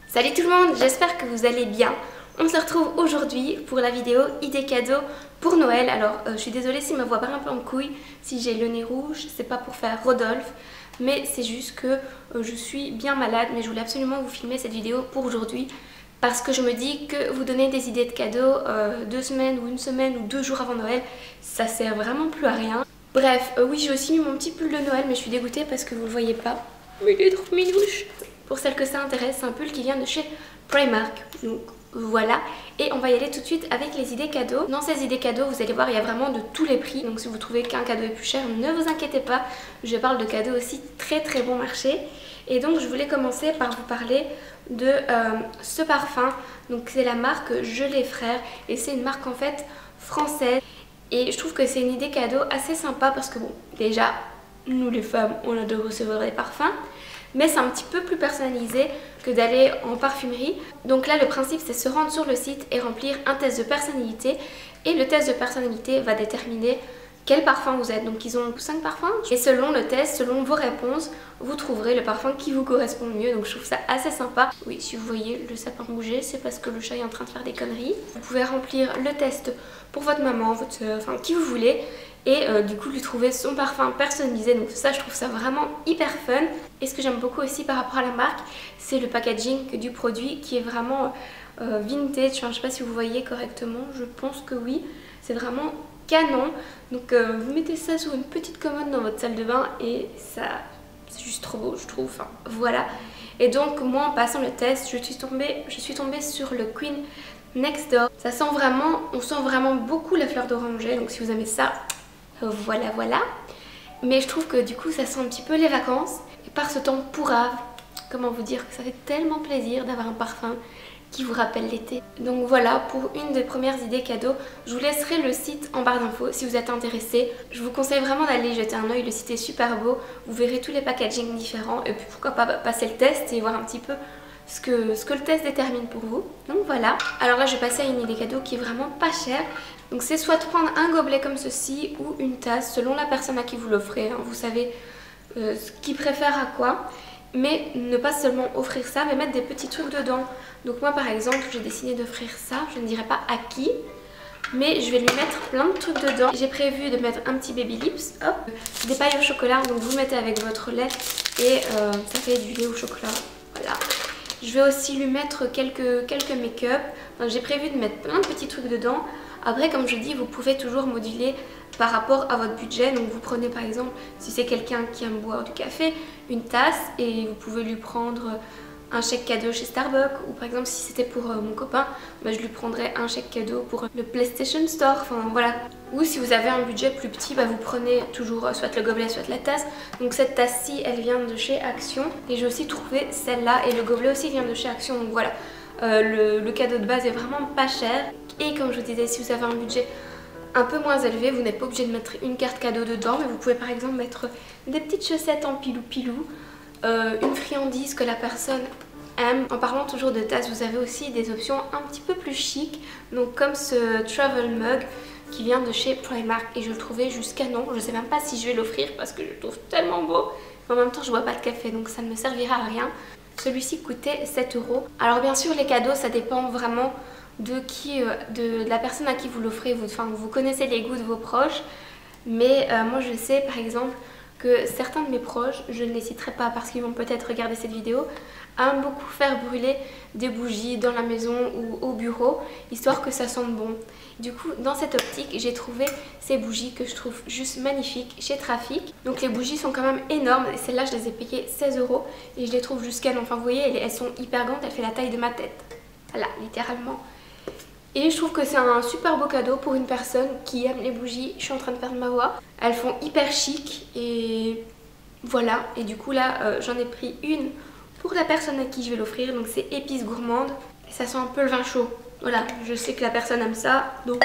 Salut tout le monde, j'espère que vous allez bien. On se retrouve aujourd'hui pour la vidéo idée cadeau pour Noël. Alors je suis désolée si ma voix part un peu en couille, si j'ai le nez rouge, c'est pas pour faire Rodolphe, mais c'est juste que je suis bien malade. Mais je voulais absolument vous filmer cette vidéo pour aujourd'hui parce que je me dis que vous donner des idées de cadeaux 2 semaines ou 1 semaine ou 2 jours avant Noël, ça sert vraiment plus à rien. Bref, oui, j'ai aussi mis mon petit pull de Noël, mais je suis dégoûtée parce que vous le voyez pas. Mais il est trop minouche. Pour celles que ça intéresse, c'est un pull qui vient de chez Primark. Donc voilà, et on va y aller tout de suite avec les idées cadeaux. Dans ces idées cadeaux, vous allez voir, il y a vraiment de tous les prix. Donc si vous trouvez qu'un cadeau est plus cher, ne vous inquiétez pas. Je parle de cadeaux aussi très bon marché. Et donc je voulais commencer par vous parler de ce parfum. Donc c'est la marque Gelée Frères et c'est une marque en fait française. Et je trouve que c'est une idée cadeau assez sympa parce que bon, déjà, nous les femmes, on adore recevoir des parfums. Mais c'est un petit peu plus personnalisé que d'aller en parfumerie. Donc là, le principe, c'est se rendre sur le site et remplir un test de personnalité. Et le test de personnalité va déterminer quel parfum vous êtes. Donc ils ont 5 parfums. Et selon le test, selon vos réponses, vous trouverez le parfum qui vous correspond le mieux. Donc je trouve ça assez sympa. Oui, si vous voyez le sapin bouger, c'est parce que le chat est en train de faire des conneries. Vous pouvez remplir le test pour votre maman, votre soeur, enfin qui vous voulez. Et du coup lui trouver son parfum personnalisé. Donc ça, je trouve ça vraiment hyper fun. Et ce que j'aime beaucoup aussi par rapport à la marque, c'est le packaging du produit qui est vraiment vintage. Enfin, je sais pas si vous voyez correctement, je pense que oui. C'est vraiment canon. Donc vous mettez ça sur une petite commode dans votre salle de bain et ça, c'est juste trop beau, je trouve. Enfin, voilà. Et donc moi, en passant le test, je suis tombée sur le Queen Next Door. Ça sent vraiment, on sent vraiment beaucoup la fleur d'oranger. Donc si vous aimez ça, voilà. Mais je trouve que du coup ça sent un petit peu les vacances. Et par ce temps pourrave, comment vous dire que ça fait tellement plaisir d'avoir un parfum qui vous rappelle l'été. Donc voilà pour une des premières idées cadeaux. Je vous laisserai le site en barre d'infos si vous êtes intéressé. Je vous conseille vraiment d'aller jeter un oeil, le site est super beau. Vous verrez tous les packagings différents et puis pourquoi pas passer le test et voir un petit peu ce que le test détermine pour vous. Donc voilà. Alors là je vais passer à une idée cadeau qui est vraiment pas chère. Donc c'est soit de prendre un gobelet comme ceci ou une tasse selon la personne à qui vous l'offrez. Vous savez ce qui préfère à quoi. Mais ne pas seulement offrir ça, mais mettre des petits trucs dedans. Donc moi par exemple, j'ai décidé d'offrir ça. Je ne dirai pas à qui, mais je vais lui mettre plein de trucs dedans. J'ai prévu de mettre un petit baby lips, hop, des pailles au chocolat. Donc vous mettez avec votre lait et ça fait du lait au chocolat. Voilà. Je vais aussi lui mettre quelques make-up. J'ai prévu de mettre plein de petits trucs dedans. Après, comme je dis, vous pouvez toujours moduler par rapport à votre budget. Donc vous prenez par exemple, si c'est quelqu'un qui aime boire du café, une tasse et vous pouvez lui prendre un chèque cadeau chez Starbucks. Ou par exemple si c'était pour mon copain, je lui prendrais un chèque cadeau pour le PlayStation Store. Enfin voilà. Ou si vous avez un budget plus petit, vous prenez toujours soit le gobelet soit la tasse. Donc cette tasse-ci, elle vient de chez Action. Et j'ai aussi trouvé celle-là et le gobelet aussi vient de chez Action. Donc voilà. Le cadeau de base est vraiment pas cher. Et comme je vous disais, si vous avez un budget un peu moins élevé, vous n'êtes pas obligé de mettre une carte cadeau dedans, mais vous pouvez par exemple mettre des petites chaussettes en pilou-pilou, une friandise que la personne aime. En parlant toujours de tasses, vous avez aussi des options un petit peu plus chic, donc comme ce travel mug qui vient de chez Primark et je le trouvais juste canon. Je sais même pas si je vais l'offrir parce que je le trouve tellement beau, mais en même temps je bois pas de café donc ça ne me servira à rien. Celui-ci coûtait 7 €. Alors bien sûr les cadeaux ça dépend vraiment de la personne à qui vous l'offrez. Vous connaissez les goûts de vos proches, mais moi je sais par exemple que certains de mes proches, je ne les citerai pas parce qu'ils vont peut-être regarder cette vidéo, aiment beaucoup faire brûler des bougies dans la maison ou au bureau, histoire que ça sente bon. Du coup, dans cette optique, j'ai trouvé ces bougies que je trouve juste magnifiques chez Trafic. Donc les bougies sont quand même énormes, et celles-là je les ai payées 16 € et je les trouve juste canon. Enfin vous voyez, elles sont hyper grandes, elles font la taille de ma tête. Voilà, littéralement. Et je trouve que c'est un super beau cadeau pour une personne qui aime les bougies. Je suis en train de perdre ma voix. Elles font hyper chic et voilà. Et du coup là, j'en ai pris une pour la personne à qui je vais l'offrir. Donc c'est épices gourmandes. Et ça sent un peu le vin chaud. Voilà, je sais que la personne aime ça. Donc...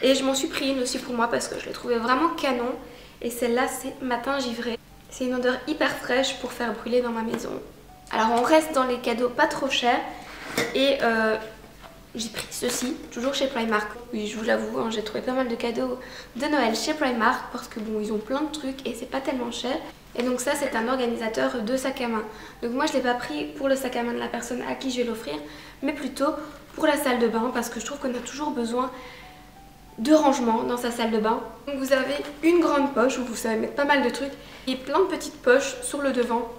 Et je m'en suis pris une aussi pour moi parce que je l'ai trouvée vraiment canon. Et celle-là, c'est Matin Givré. C'est une odeur hyper fraîche pour faire brûler dans ma maison. Alors on reste dans les cadeaux pas trop chers. Et j'ai pris ceci, toujours chez Primark. Oui, je vous l'avoue, j'ai trouvé pas mal de cadeaux de Noël chez Primark parce que bon, ils ont plein de trucs et c'est pas tellement cher. Et donc ça c'est un organisateur de sac à main. Donc moi je ne l'ai pas pris pour le sac à main de la personne à qui je vais l'offrir, mais plutôt pour la salle de bain parce que je trouve qu'on a toujours besoin de rangement dans sa salle de bain. Donc vous avez une grande poche où vous savez mettre pas mal de trucs et plein de petites poches sur le devant.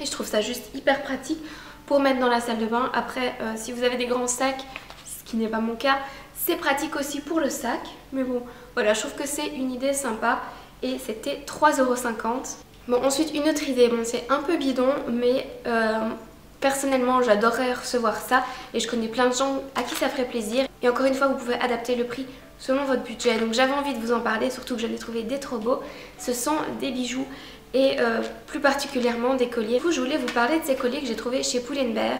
Et je trouve ça juste hyper pratique pour mettre dans la salle de bain. Après si vous avez des grands sacs, ce qui n'est pas mon cas, c'est pratique aussi pour le sac. Mais bon voilà, je trouve que c'est une idée sympa et c'était 3,50 €. Bon, ensuite une autre idée, bon c'est un peu bidon mais personnellement j'adorerais recevoir ça et je connais plein de gens à qui ça ferait plaisir. Et encore une fois vous pouvez adapter le prix selon votre budget, donc j'avais envie de vous en parler, surtout que j'en ai trouvé des trop beaux. Ce sont des bijoux et plus particulièrement des colliers. Du coup, je voulais vous parler de ces colliers que j'ai trouvés chez Pull&Bear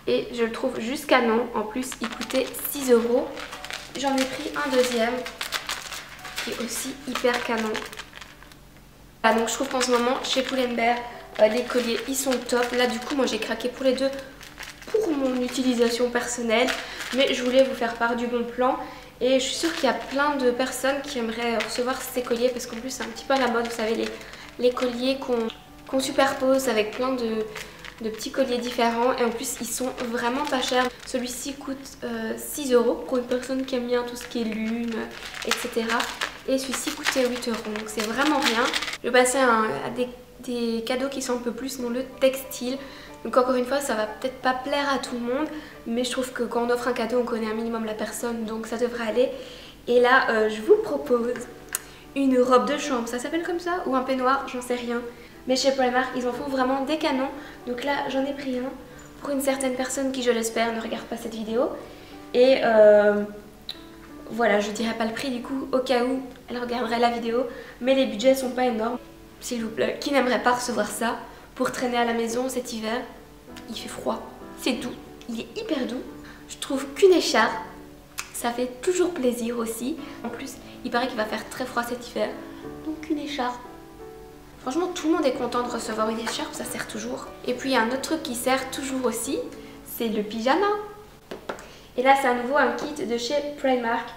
et je le trouve juste canon, en plus il coûtait 6 €. J'en ai pris un deuxième qui est aussi hyper canon. Ah, donc je trouve qu'en ce moment chez Pull&Bear les colliers ils sont top. Là du coup moi j'ai craqué pour les deux pour mon utilisation personnelle, mais je voulais vous faire part du bon plan et je suis sûre qu'il y a plein de personnes qui aimeraient recevoir ces colliers parce qu'en plus c'est un petit peu à la mode, vous savez les colliers qu'on superpose avec plein de petits colliers différents et en plus ils sont vraiment pas chers. Celui-ci coûte 6 € pour une personne qui aime bien tout ce qui est lune, etc. Et celui-ci coûtait 8 €, donc c'est vraiment rien. Je vais passer à des cadeaux qui sont un peu plus dans le textile. Donc encore une fois ça va peut-être pas plaire à tout le monde, mais je trouve que quand on offre un cadeau on connaît un minimum la personne, donc ça devrait aller. Et là je vous propose une robe de chambre, ça s'appelle comme ça, ou un peignoir, j'en sais rien. Mais chez Primark ils en font vraiment des canons, donc là j'en ai pris un pour une certaine personne qui je l'espère ne regarde pas cette vidéo. Et voilà, je dirais pas le prix du coup au cas où elle regarderait la vidéo, mais les budgets sont pas énormes. S'il vous plaît, qui n'aimerait pas recevoir ça pour traîner à la maison cet hiver? Il fait froid, c'est doux, il est hyper doux. Je trouve qu'une écharpe, ça fait toujours plaisir aussi. En plus, il paraît qu'il va faire très froid cet hiver, donc une écharpe. Franchement, tout le monde est content de recevoir une écharpe, ça sert toujours. Et puis il y a un autre truc qui sert toujours aussi, c'est le pyjama. Et là, c'est à nouveau un kit de chez Primark.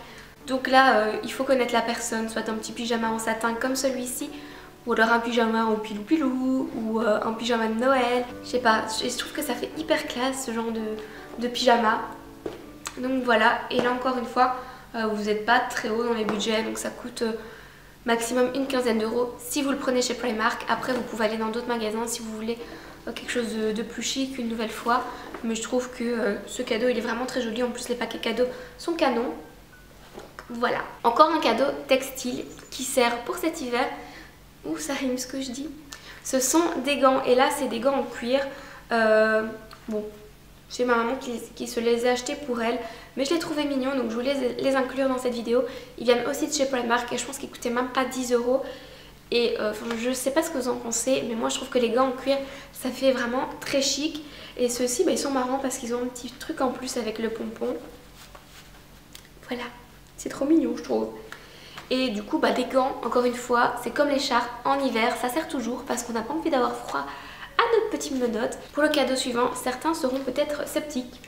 Donc là, il faut connaître la personne, soit un petit pyjama en satin comme celui-ci, ou alors un pyjama en pilou-pilou, ou un pyjama de Noël. Je sais pas, je trouve que ça fait hyper classe ce genre de pyjama. Donc voilà, et là encore une fois, vous n'êtes pas très haut dans les budgets, donc ça coûte maximum une quinzaine d'euros si vous le prenez chez Primark. Après vous pouvez aller dans d'autres magasins si vous voulez quelque chose de plus chic une nouvelle fois. Mais je trouve que ce cadeau il est vraiment très joli, en plus les paquets cadeaux sont canons. Voilà, encore un cadeau textile qui sert pour cet hiver. Ouh, ça rime ce que je dis. Ce sont des gants et là c'est des gants en cuir. Bon, j'ai ma maman qui se les a achetés pour elle, mais je les trouvais mignons donc je voulais les inclure dans cette vidéo. Ils viennent aussi de chez Primark et je pense qu'ils coûtaient même pas 10 €. Et je sais pas ce que vous en pensez, mais moi je trouve que les gants en cuir ça fait vraiment très chic. Et ceux-ci ils sont marrants parce qu'ils ont un petit truc en plus avec le pompon. Voilà, c'est trop mignon je trouve. Et du coup des gants, encore une fois, c'est comme l'écharpe en hiver, ça sert toujours parce qu'on n'a pas envie d'avoir froid à notre petite menotte. Pour le cadeau suivant, certains seront peut-être sceptiques,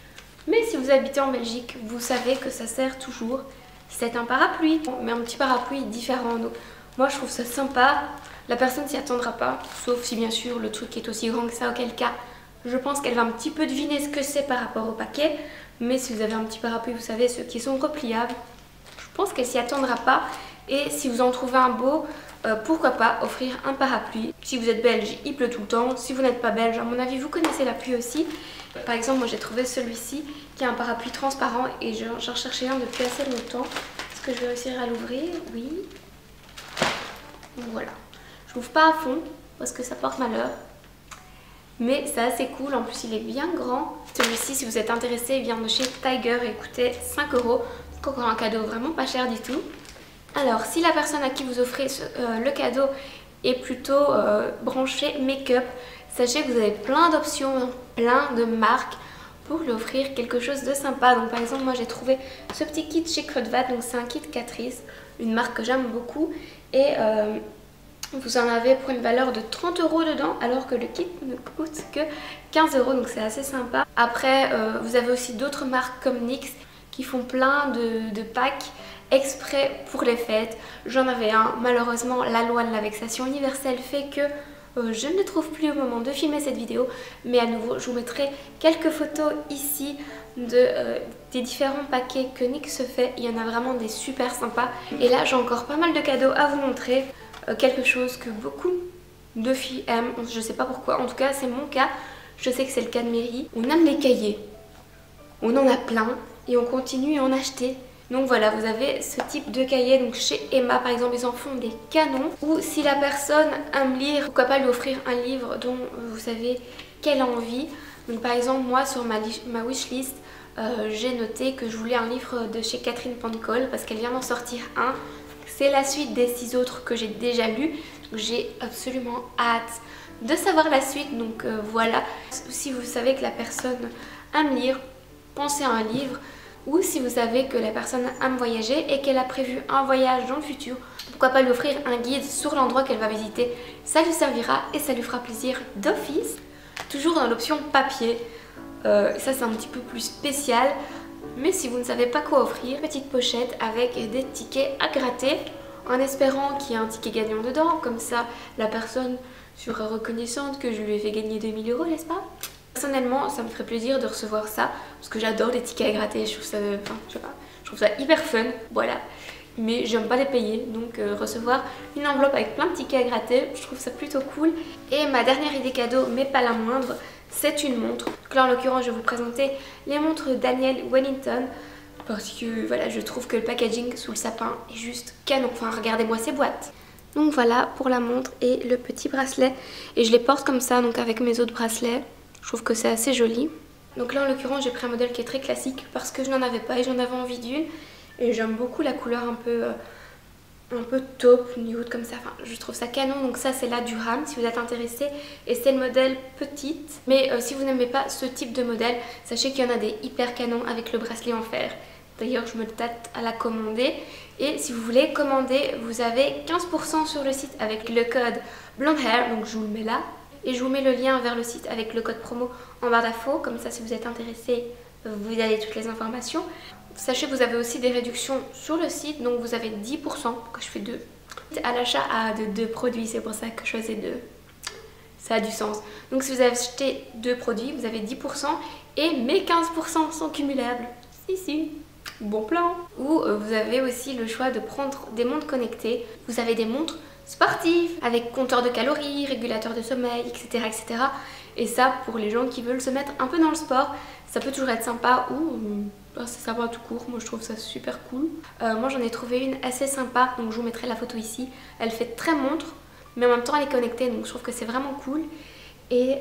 mais si vous habitez en Belgique, vous savez que ça sert toujours. C'est un parapluie, mais un petit parapluie différent. Donc moi je trouve ça sympa, la personne s'y attendra pas, sauf si bien sûr le truc est aussi grand que ça, auquel cas je pense qu'elle va un petit peu deviner ce que c'est par rapport au paquet. Mais si vous avez un petit parapluie, vous savez, ceux qui sont repliables, je pense qu'elle s'y attendra pas. Et si vous en trouvez un beau, pourquoi pas offrir un parapluie. Si vous êtes belge, il pleut tout le temps. Si vous n'êtes pas belge, à mon avis, vous connaissez la pluie aussi. Par exemple, moi j'ai trouvé celui-ci qui est un parapluie transparent et j'en cherchais un depuis assez longtemps. Est-ce que je vais réussir à l'ouvrir? Oui. Voilà. Je l'ouvre pas à fond parce que ça porte malheur. Mais c'est assez cool, en plus il est bien grand. Celui-ci, si vous êtes intéressé, il vient de chez Tiger et coûtait 5 €. Donc encore un cadeau vraiment pas cher du tout. Alors si la personne à qui vous offrez le cadeau est plutôt branchée make-up, sachez que vous avez plein d'options, plein de marques pour lui offrir quelque chose de sympa. Donc par exemple moi j'ai trouvé ce petit kit chez Kruidvat, donc c'est un kit Catrice, une marque que j'aime beaucoup. Et vous en avez pour une valeur de 30 € dedans, alors que le kit ne coûte que 15 €, donc c'est assez sympa. Après vous avez aussi d'autres marques comme NYX qui font plein de packs exprès pour les fêtes. J'en avais un, malheureusement la loi de la vexation universelle fait que je ne le trouve plus au moment de filmer cette vidéo, mais à nouveau je vous mettrai quelques photos ici des différents paquets que NYX se fait. Il y en a vraiment des super sympas et là j'ai encore pas mal de cadeaux à vous montrer, quelque chose que beaucoup de filles aiment, je sais pas pourquoi, en tout cas c'est mon cas, je sais que c'est le cas de Mary. On aime les cahiers, on en a plein et on continue à en acheter. Donc voilà, vous avez ce type de cahier, donc chez Emma par exemple ils en font des canons. Ou si la personne aime lire, pourquoi pas lui offrir un livre dont vous savez qu'elle a envie. Donc par exemple moi sur ma wishlist j'ai noté que je voulais un livre de chez Catherine Pancol parce qu'elle vient d'en sortir un. C'est la suite des 6 autres que j'ai déjà lus, donc j'ai absolument hâte de savoir la suite. Donc voilà, si vous savez que la personne aime lire, pensez à un livre. Ou si vous savez que la personne aime voyager et qu'elle a prévu un voyage dans le futur, pourquoi pas lui offrir un guide sur l'endroit qu'elle va visiter. Ça lui servira et ça lui fera plaisir d'office. Toujours dans l'option papier, ça c'est un petit peu plus spécial. Mais si vous ne savez pas quoi offrir, petite pochette avec des tickets à gratter en espérant qu'il y ait un ticket gagnant dedans. Comme ça la personne sera reconnaissante que je lui ai fait gagner 2000 €, n'est-ce pas? Personnellement, ça me ferait plaisir de recevoir ça parce que j'adore les tickets à gratter, je trouve ça, je sais pas, je trouve ça hyper fun, voilà. Mais j'aime pas les payer, donc recevoir une enveloppe avec plein de tickets à gratter, je trouve ça plutôt cool. Et ma dernière idée cadeau, mais pas la moindre, c'est une montre. Donc là en l'occurrence, je vais vous présenter les montres Daniel Wellington parce que voilà, je trouve que le packaging sous le sapin est juste canon. Enfin, regardez-moi ces boîtes. Donc voilà pour la montre et le petit bracelet. Et je les porte comme ça, donc avec mes autres bracelets. Je trouve que c'est assez joli. Donc là en l'occurrence j'ai pris un modèle qui est très classique parce que je n'en avais pas et j'en avais envie d'une. Et j'aime beaucoup la couleur un peu taupe, nude comme ça. Enfin, je trouve ça canon. Donc ça c'est la Durham si vous êtes intéressé. Et c'est le modèle petite. Mais si vous n'aimez pas ce type de modèle, sachez qu'il y en a des hyper canons avec le bracelet en fer. D'ailleurs je me tâte à la commander. Et si vous voulez commander, vous avez 15% sur le site avec le code Blonde Hair. Donc je vous le mets là. Et je vous mets le lien vers le site avec le code promo en barre d'infos. Comme ça, si vous êtes intéressé, vous avez toutes les informations. Sachez que vous avez aussi des réductions sur le site. Donc vous avez 10%, pourquoi je fais 2 à l'achat de 2 produits. C'est pour ça que je faisais 2. Ça a du sens. Donc si vous avez acheté 2 produits, vous avez 10%. Et mes 15% sont cumulables. Si. Bon plan. Ou vous avez aussi le choix de prendre des montres connectées. Vous avez des montres sportives avec compteur de calories, régulateur de sommeil, etc. Et ça, pour les gens qui veulent se mettre un peu dans le sport, ça peut toujours être sympa ou c'est sympa tout court. Moi je trouve ça super cool. Moi j'en ai trouvé une assez sympa, donc je vous mettrai la photo ici. Elle fait très montre, mais en même temps elle est connectée, donc je trouve que c'est vraiment cool. Et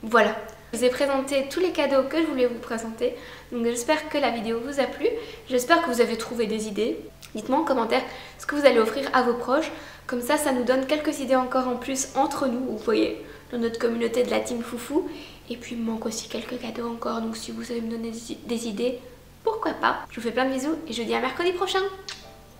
voilà. Je vous ai présenté tous les cadeaux que je voulais vous présenter. Donc j'espère que la vidéo vous a plu. J'espère que vous avez trouvé des idées. Dites-moi en commentaire ce que vous allez offrir à vos proches. Comme ça nous donne quelques idées encore en plus entre nous, vous voyez, dans notre communauté de la team foufou. Et puis il me manque aussi quelques cadeaux encore. Donc si vous savez me donner des idées, pourquoi pas. Je vous fais plein de bisous et je vous dis à mercredi prochain.